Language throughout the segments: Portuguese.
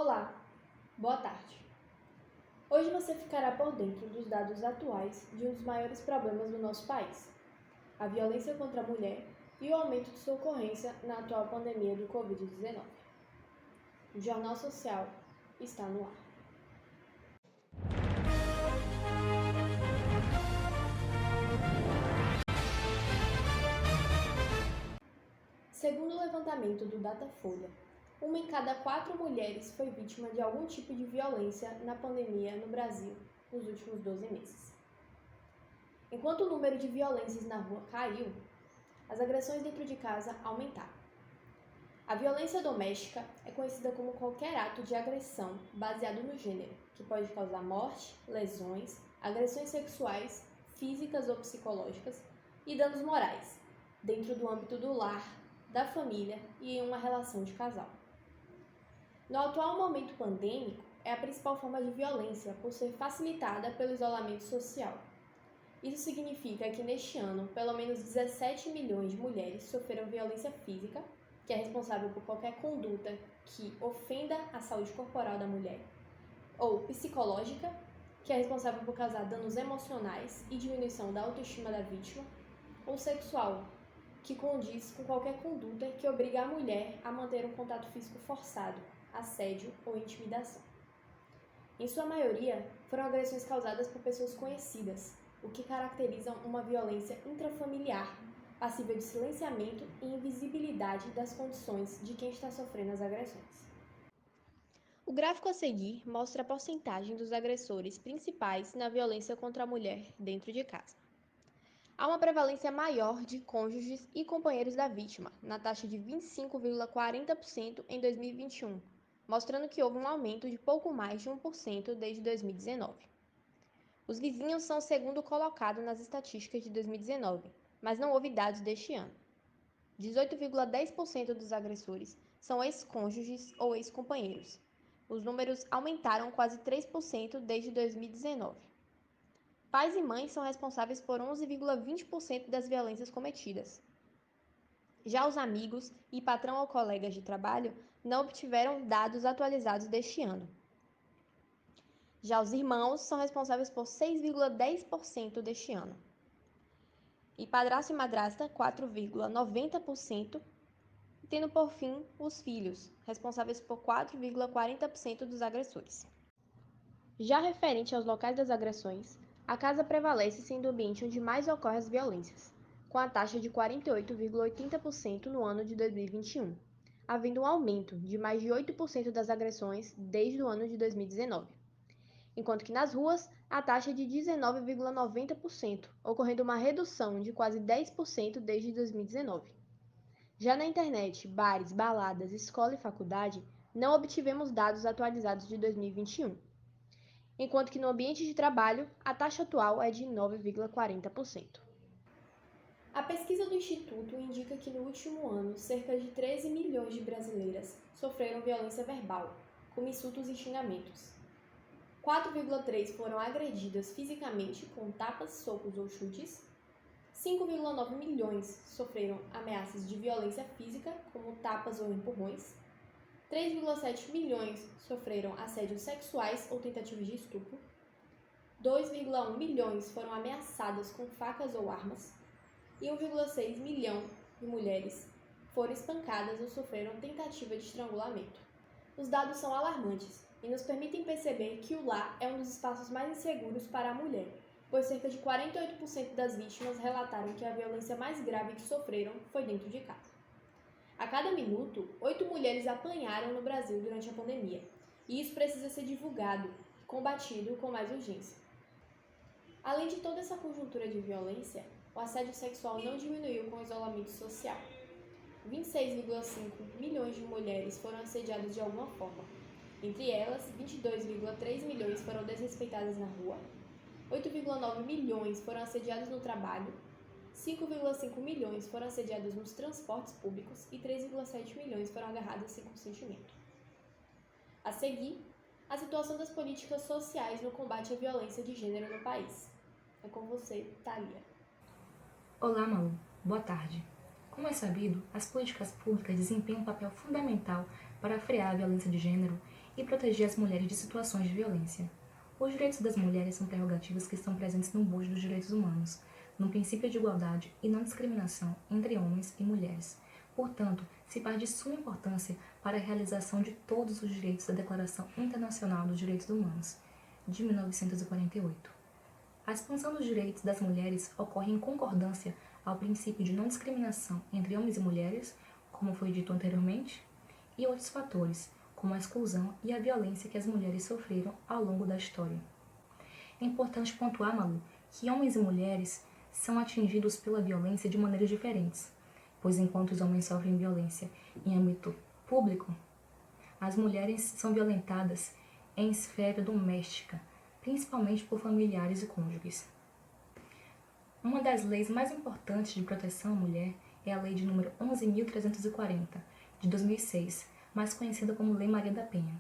Olá, boa tarde. Hoje você ficará por dentro dos dados atuais de um dos maiores problemas do nosso país, a violência contra a mulher e o aumento de sua ocorrência na atual pandemia do Covid-19. O Jornal Social está no ar. Segundo o levantamento do Datafolha, 1 em cada 4 mulheres foi vítima de algum tipo de violência na pandemia no Brasil nos últimos 12 meses. Enquanto o número de violências na rua caiu, as agressões dentro de casa aumentaram. A violência doméstica é conhecida como qualquer ato de agressão baseado no gênero, que pode causar morte, lesões, agressões sexuais, físicas ou psicológicas e danos morais, dentro do âmbito do lar, da família e em uma relação de casal. No atual momento pandêmico, é a principal forma de violência por ser facilitada pelo isolamento social. Isso significa que neste ano, pelo menos 17 milhões de mulheres sofreram violência física, que é responsável por qualquer conduta que ofenda a saúde corporal da mulher, ou psicológica, que é responsável por causar danos emocionais e diminuição da autoestima da vítima, ou sexual, que condiz com qualquer conduta que obriga a mulher a manter um contato físico forçado, assédio ou intimidação. Em sua maioria, foram agressões causadas por pessoas conhecidas, o que caracteriza uma violência intrafamiliar, passível de silenciamento e invisibilidade das condições de quem está sofrendo as agressões. O gráfico a seguir mostra a porcentagem dos agressores principais na violência contra a mulher dentro de casa. Há uma prevalência maior de cônjuges e companheiros da vítima, na taxa de 25,40% em 2021, mostrando que houve um aumento de pouco mais de 1% desde 2019. Os vizinhos são o segundo colocado nas estatísticas de 2019, mas não houve dados deste ano. 18,10% dos agressores são ex-cônjuges ou ex-companheiros. Os números aumentaram quase 3% desde 2019. Pais e mães são responsáveis por 11,20% das violências cometidas. Já os amigos e patrão ou colegas de trabalho não obtiveram dados atualizados deste ano. Já os irmãos são responsáveis por 6,10% deste ano. E padrasto e madrasta, 4,90%, tendo por fim os filhos, responsáveis por 4,40% dos agressores. Já referente aos locais das agressões, a casa prevalece sendo o ambiente onde mais ocorrem as violências, com a taxa de 48,80% no ano de 2021, havendo um aumento de mais de 8% das agressões desde o ano de 2019. Enquanto que nas ruas, a taxa é de 19,90%, ocorrendo uma redução de quase 10% desde 2019. Já na internet, bares, baladas, escola e faculdade, não obtivemos dados atualizados de 2021, enquanto que no ambiente de trabalho, a taxa atual é de 9,40%. A pesquisa do Instituto indica que no último ano, cerca de 13 milhões de brasileiras sofreram violência verbal, como insultos e xingamentos. 4,3 foram agredidas fisicamente com tapas, socos ou chutes. 5,9 milhões sofreram ameaças de violência física, como tapas ou empurrões. 3,7 milhões sofreram assédios sexuais ou tentativas de estupro. 2,1 milhões foram ameaçadas com facas ou armas. E 1,6 milhão de mulheres foram espancadas ou sofreram tentativa de estrangulamento. Os dados são alarmantes e nos permitem perceber que o lar é um dos espaços mais inseguros para a mulher, pois cerca de 48% das vítimas relataram que a violência mais grave que sofreram foi dentro de casa. A cada minuto, 8 mulheres apanharam no Brasil durante a pandemia, e isso precisa ser divulgado e combatido com mais urgência. Além de toda essa conjuntura de violência, o assédio sexual não diminuiu com o isolamento social. 26,5 milhões de mulheres foram assediadas de alguma forma. Entre elas, 22,3 milhões foram desrespeitadas na rua, 8,9 milhões foram assediados no trabalho, 5,5 milhões foram assediados nos transportes públicos e 3,7 milhões foram agarradas sem consentimento. A seguir, a situação das políticas sociais no combate à violência de gênero no país. É com você, Thalia. Olá, Malu. Boa tarde. Como é sabido, as políticas públicas desempenham um papel fundamental para frear a violência de gênero e proteger as mulheres de situações de violência. Os direitos das mulheres são prerrogativas que estão presentes no bojo dos direitos humanos, no princípio de igualdade e não discriminação entre homens e mulheres. Portanto, se faz de suma importância para a realização de todos os direitos da Declaração Internacional dos Direitos Humanos, de 1948. A expansão dos direitos das mulheres ocorre em concordância ao princípio de não discriminação entre homens e mulheres, como foi dito anteriormente, e outros fatores, como a exclusão e a violência que as mulheres sofreram ao longo da história. É importante pontuar, Malu, que homens e mulheres são atingidos pela violência de maneiras diferentes, pois enquanto os homens sofrem violência em âmbito público, as mulheres são violentadas em esfera doméstica, principalmente por familiares e cônjuges. Uma das leis mais importantes de proteção à mulher é a Lei de número 11.340, de 2006, mais conhecida como Lei Maria da Penha.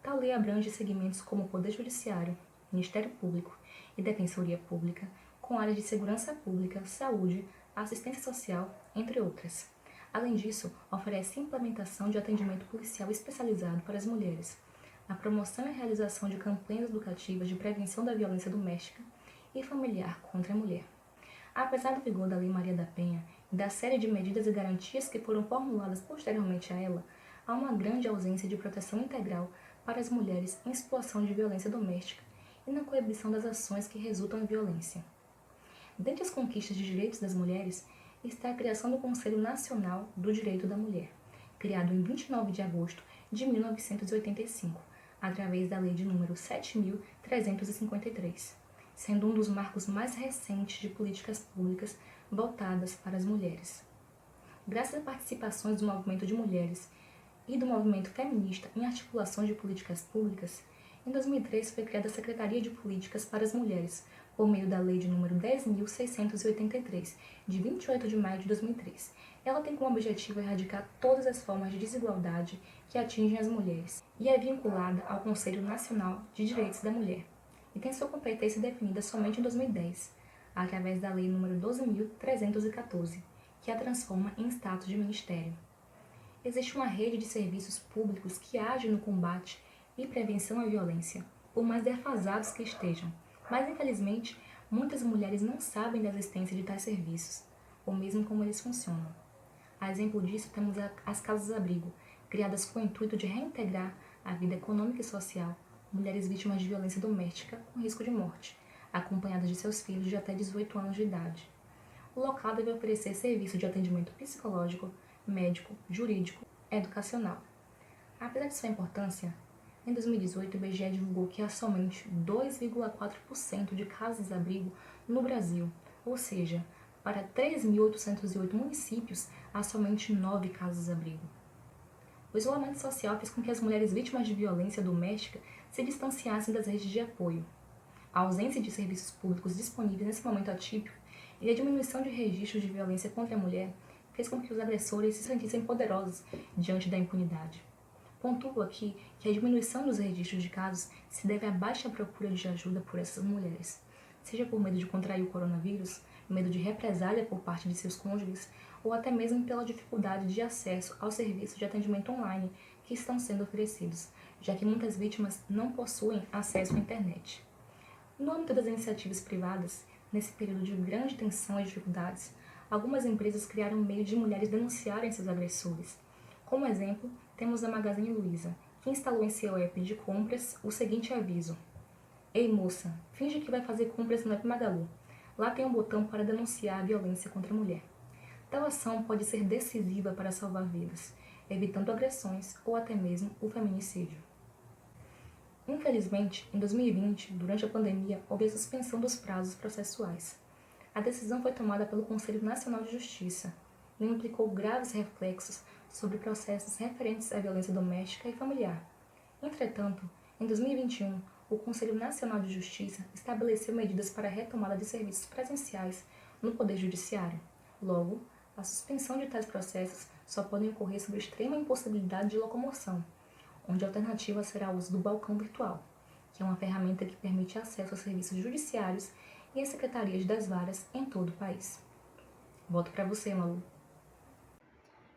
Tal lei abrange segmentos como o Poder Judiciário, Ministério Público e Defensoria Pública, com áreas de segurança pública, saúde, assistência social, entre outras. Além disso, oferece implementação de atendimento policial especializado para as mulheres, a promoção e realização de campanhas educativas de prevenção da violência doméstica e familiar contra a mulher. Apesar do vigor da Lei Maria da Penha e da série de medidas e garantias que foram formuladas posteriormente a ela, há uma grande ausência de proteção integral para as mulheres em situação de violência doméstica e na coibição das ações que resultam em violência. Dentre as conquistas de direitos das mulheres está a criação do Conselho Nacional do Direito da Mulher, criado em 29 de agosto de 1985, através da Lei de número 7.353, sendo um dos marcos mais recentes de políticas públicas voltadas para as mulheres. Graças a participações do movimento de mulheres e do movimento feminista em articulações de políticas públicas, em 2003 foi criada a Secretaria de Políticas para as Mulheres, por meio da Lei de número 10.683, de 28 de maio de 2003. Ela tem como objetivo erradicar todas as formas de desigualdade que atingem as mulheres e é vinculada ao Conselho Nacional de Direitos da Mulher, e tem sua competência definida somente em 2010, através da Lei número 12.314, que a transforma em status de ministério. Existe uma rede de serviços públicos que age no combate e prevenção à violência, por mais defasados que estejam, mas infelizmente muitas mulheres não sabem da existência de tais serviços, ou mesmo como eles funcionam. A exemplo disso temos as casas-abrigo, criadas com o intuito de reintegrar a vida econômica e social mulheres vítimas de violência doméstica com risco de morte, acompanhadas de seus filhos de até 18 anos de idade. O local deve oferecer serviço de atendimento psicológico, médico, jurídico, educacional. Apesar de sua importância, em 2018 o IBGE divulgou que há somente 2,4% de casas-abrigo no Brasil, ou seja, para 3.808 municípios há somente 9 casas-abrigo. O isolamento social fez com que as mulheres vítimas de violência doméstica se distanciassem das redes de apoio. A ausência de serviços públicos disponíveis nesse momento atípico e a diminuição de registros de violência contra a mulher fez com que os agressores se sentissem poderosos diante da impunidade. Pontuo aqui que a diminuição dos registros de casos se deve à baixa procura de ajuda por essas mulheres, seja por medo de contrair o coronavírus, medo de represália por parte de seus cônjuges, ou até mesmo pela dificuldade de acesso aos serviços de atendimento online que estão sendo oferecidos, já que muitas vítimas não possuem acesso à internet. No âmbito das iniciativas privadas, nesse período de grande tensão e dificuldades, algumas empresas criaram meio de mulheres denunciarem seus agressores. Como exemplo, temos a Magazine Luiza, que instalou em seu app de compras o seguinte aviso: "Ei moça, finge que vai fazer compras no app Magalu. Lá tem um botão para denunciar a violência contra a mulher." Tal ação pode ser decisiva para salvar vidas, evitando agressões ou até mesmo o feminicídio. Infelizmente, em 2020, durante a pandemia, houve a suspensão dos prazos processuais. A decisão foi tomada pelo Conselho Nacional de Justiça e implicou graves reflexos sobre processos referentes à violência doméstica e familiar. Entretanto, em 2021, o Conselho Nacional de Justiça estabeleceu medidas para a retomada de serviços presenciais no Poder Judiciário. Logo, a suspensão de tais processos só pode ocorrer sob extrema impossibilidade de locomoção, onde a alternativa será o uso do balcão virtual, que é uma ferramenta que permite acesso aos serviços judiciários e às secretarias das varas em todo o país. Volto para você, Malu.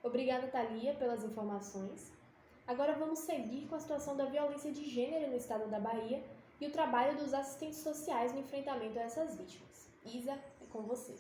Obrigada, Thalia, pelas informações. Agora vamos seguir com a situação da violência de gênero no estado da Bahia e o trabalho dos assistentes sociais no enfrentamento a essas vítimas. Isa, é com você.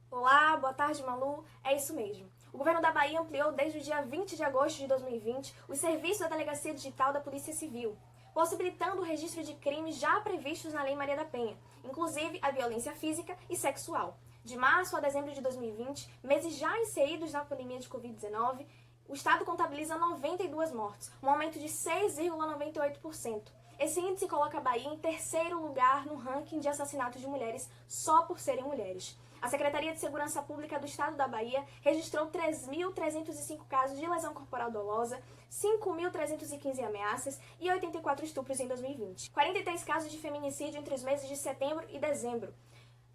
Olá, boa tarde, Malu. É isso mesmo. O governo da Bahia ampliou desde o dia 20 de agosto de 2020 os serviços da Delegacia Digital da Polícia Civil, possibilitando o registro de crimes já previstos na Lei Maria da Penha, inclusive a violência física e sexual. De março a dezembro de 2020, meses já inseridos na pandemia de Covid-19, o Estado contabiliza 92 mortes, um aumento de 6,98%. Esse índice coloca a Bahia em terceiro lugar no ranking de assassinatos de mulheres só por serem mulheres. A Secretaria de Segurança Pública do Estado da Bahia registrou 3.305 casos de lesão corporal dolosa, 5.315 ameaças e 84 estupros em 2020. 43 casos de feminicídio entre os meses de setembro e dezembro,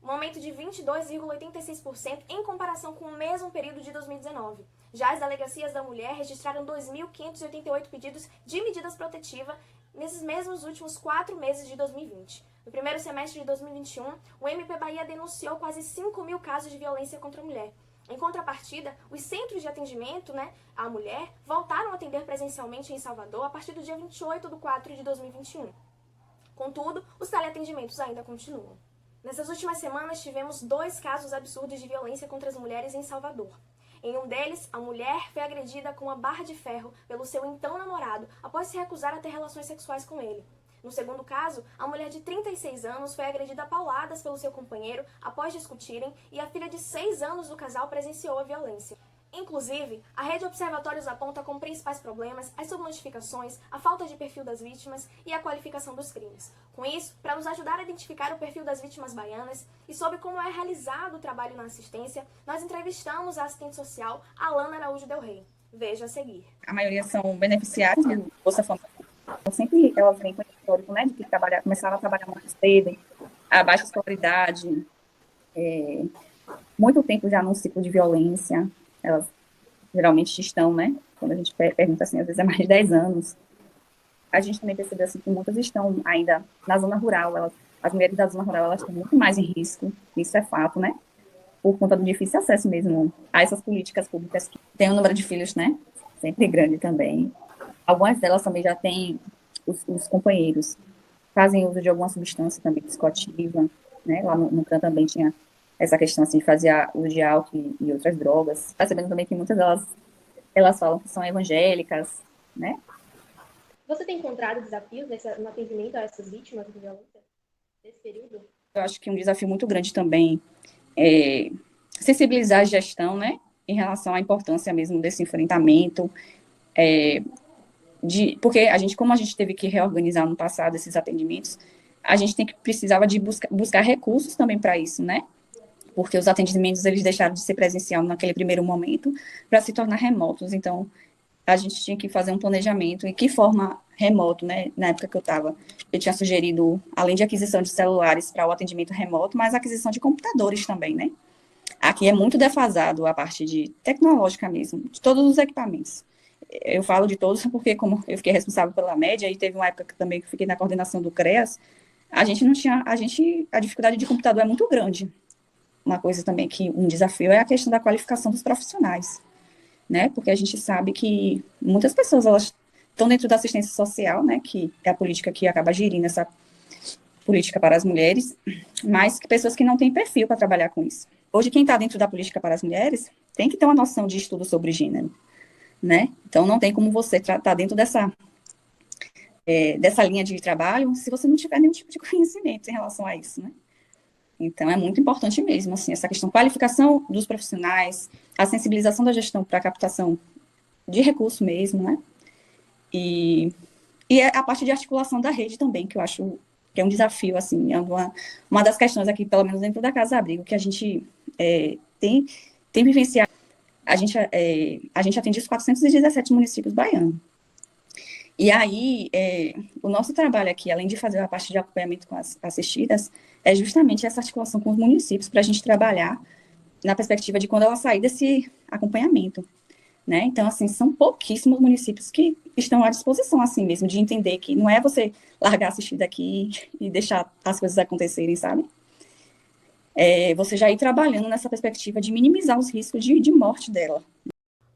um aumento de 22,86% em comparação com o mesmo período de 2019. Já as delegacias da mulher registraram 2.588 pedidos de medidas protetivas nesses mesmos últimos 4 meses de 2020. No primeiro semestre de 2021, o MP Bahia denunciou quase 5.000 casos de violência contra a mulher. Em contrapartida, os centros de atendimento à mulher voltaram a atender presencialmente em Salvador a partir do dia 28 de 4 de 2021. Contudo, os teleatendimentos ainda continuam. Nessas últimas semanas, tivemos 2 casos absurdos de violência contra as mulheres em Salvador. Em um deles, a mulher foi agredida com uma barra de ferro pelo seu então namorado após se recusar a ter relações sexuais com ele. No segundo caso, a mulher de 36 anos foi agredida a pauladas pelo seu companheiro após discutirem e a filha de 6 anos do casal presenciou a violência. Inclusive, a Rede Observatórios aponta como principais problemas as subnotificações, a falta de perfil das vítimas e a qualificação dos crimes. Com isso, para nos ajudar a identificar o perfil das vítimas baianas e sobre como é realizado o trabalho na assistência, nós entrevistamos a assistente social Alana Araújo Del Rey. Veja a seguir. A maioria são beneficiários do Bolsa Família. Então, sempre elas vêm com o histórico, né, de que começaram a trabalhar muito cedo, a baixa escolaridade, muito tempo já num ciclo de violência. Elas geralmente estão, né, quando a gente pergunta assim, às vezes é mais de 10 anos. A gente também percebeu assim, que muitas estão ainda na zona rural, as mulheres da zona rural, elas estão muito mais em risco, isso é fato, né, por conta do difícil acesso mesmo a essas políticas públicas que tem um número de filhos, né, sempre grande também. Algumas delas também já têm os companheiros, fazem uso de alguma substância também psicoativa, né, lá no CRAN também tinha essa questão assim, de fazer uso de álcool e outras drogas. Percebendo também que muitas delas, elas falam que são evangélicas, né. Você tem encontrado desafios no atendimento a essas vítimas de violência nesse período? Eu acho que um desafio muito grande também é sensibilizar a gestão, né, em relação à importância mesmo desse enfrentamento, porque como a gente teve que reorganizar no passado esses atendimentos, a gente precisava de buscar recursos também para isso, né, porque os atendimentos eles deixaram de ser presencial naquele primeiro momento para se tornar remotos. Então a gente tinha que fazer um planejamento e que forma remoto, né? Na época que eu tinha sugerido, além de aquisição de celulares para o atendimento remoto, mas a aquisição de computadores também, né? Aqui é muito defasado a parte de tecnológica mesmo, de todos os equipamentos. Eu falo de todos porque, como eu fiquei responsável pela média, e teve uma época que também fiquei na coordenação do CREAS, a dificuldade de computador é muito grande. Uma coisa também um desafio é a questão da qualificação dos profissionais, né? Porque a gente sabe que muitas pessoas, elas estão dentro da assistência social, né? Que é a política que acaba gerindo essa política para as mulheres, mas que pessoas que não têm perfil para trabalhar com isso. Hoje, quem está dentro da política para as mulheres tem que ter uma noção de estudo sobre gênero, né? Então, não tem como você estar dentro dessa linha de trabalho se você não tiver nenhum tipo de conhecimento em relação a isso, né? Então, é muito importante mesmo, assim, essa questão, qualificação dos profissionais, a sensibilização da gestão para a captação de recurso mesmo, né? E a parte de articulação da rede também, que eu acho que é um desafio, assim, é uma das questões aqui, pelo menos dentro da Casa Abrigo, que a gente tem vivenciado. A gente atende os 417 municípios baianos. E aí, o nosso trabalho aqui, além de fazer a parte de acompanhamento com as assistidas, é justamente essa articulação com os municípios, para a gente trabalhar na perspectiva de quando ela sair desse acompanhamento, né? Então, assim, são pouquíssimos municípios que estão à disposição, assim mesmo, de entender que não é você largar a assistida aqui e deixar as coisas acontecerem, sabe? Você já ir trabalhando nessa perspectiva de minimizar os riscos de morte dela.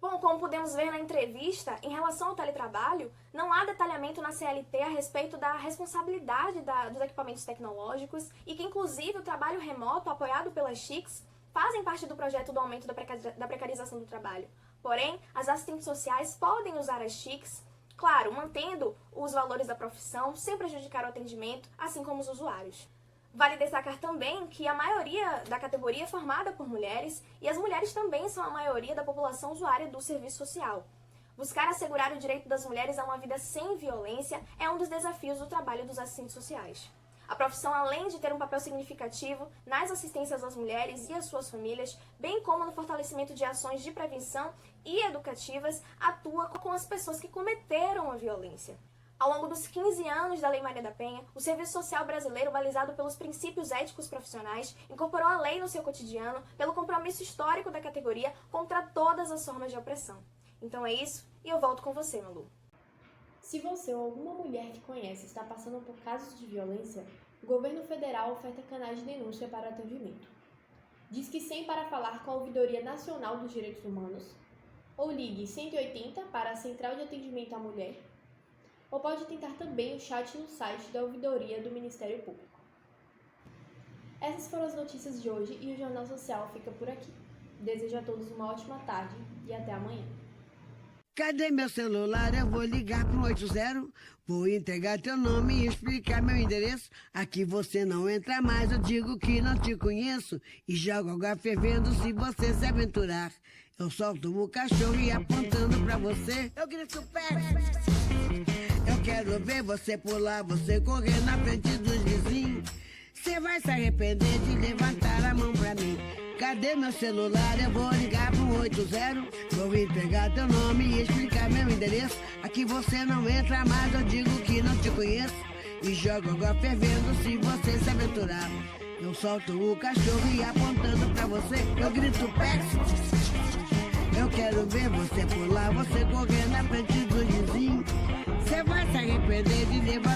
Bom, Então, como podemos ver na entrevista, em relação ao teletrabalho, não há detalhamento na CLT a respeito da responsabilidade dos equipamentos tecnológicos e que, inclusive, o trabalho remoto apoiado pelas CHICs fazem parte do projeto do aumento da precarização do trabalho. Porém, as assistentes sociais podem usar as CHICs, claro, mantendo os valores da profissão, sem prejudicar o atendimento, assim como os usuários. Vale destacar também que a maioria da categoria é formada por mulheres e as mulheres também são a maioria da população usuária do serviço social. Buscar assegurar o direito das mulheres a uma vida sem violência é um dos desafios do trabalho dos assistentes sociais. A profissão, além de ter um papel significativo nas assistências às mulheres e às suas famílias, bem como no fortalecimento de ações de prevenção e educativas, atua com as pessoas que cometeram a violência. Ao longo dos 15 anos da Lei Maria da Penha, o Serviço Social brasileiro, balizado pelos princípios éticos profissionais, incorporou a lei no seu cotidiano pelo compromisso histórico da categoria contra todas as formas de opressão. Então é isso, e eu volto com você, Malu. Se você ou alguma mulher que conhece está passando por casos de violência, o governo federal oferta canais de denúncia para atendimento. Disque 100 para falar com a Ouvidoria Nacional dos Direitos Humanos, ou ligue 180 para a Central de Atendimento à Mulher, ou pode tentar também o chat no site da Ouvidoria do Ministério Público. Essas foram as notícias de hoje e o Jornal Social fica por aqui. Desejo a todos uma ótima tarde e até amanhã. Cadê meu celular? Eu vou ligar pro 80. Vou entregar teu nome e explicar meu endereço. Aqui você não entra mais, eu digo que não te conheço. E jogo água fervendo se você se aventurar. Eu solto o cachorro e apontando pra você, eu grito pé. Eu quero ver você pular, você correr na frente dos vizinhos. Você vai se arrepender de levantar a mão pra mim. Cadê meu celular? Eu vou ligar pro 80. Vou entregar teu nome e explicar meu endereço. Aqui você não entra mais, eu digo que não te conheço. E jogo água fervendo se você se aventurar. Eu solto o cachorro e apontando pra você, eu grito pé. Eu quero ver você pular, você correr na frente do vizinho. Você vai se arrepender de levantar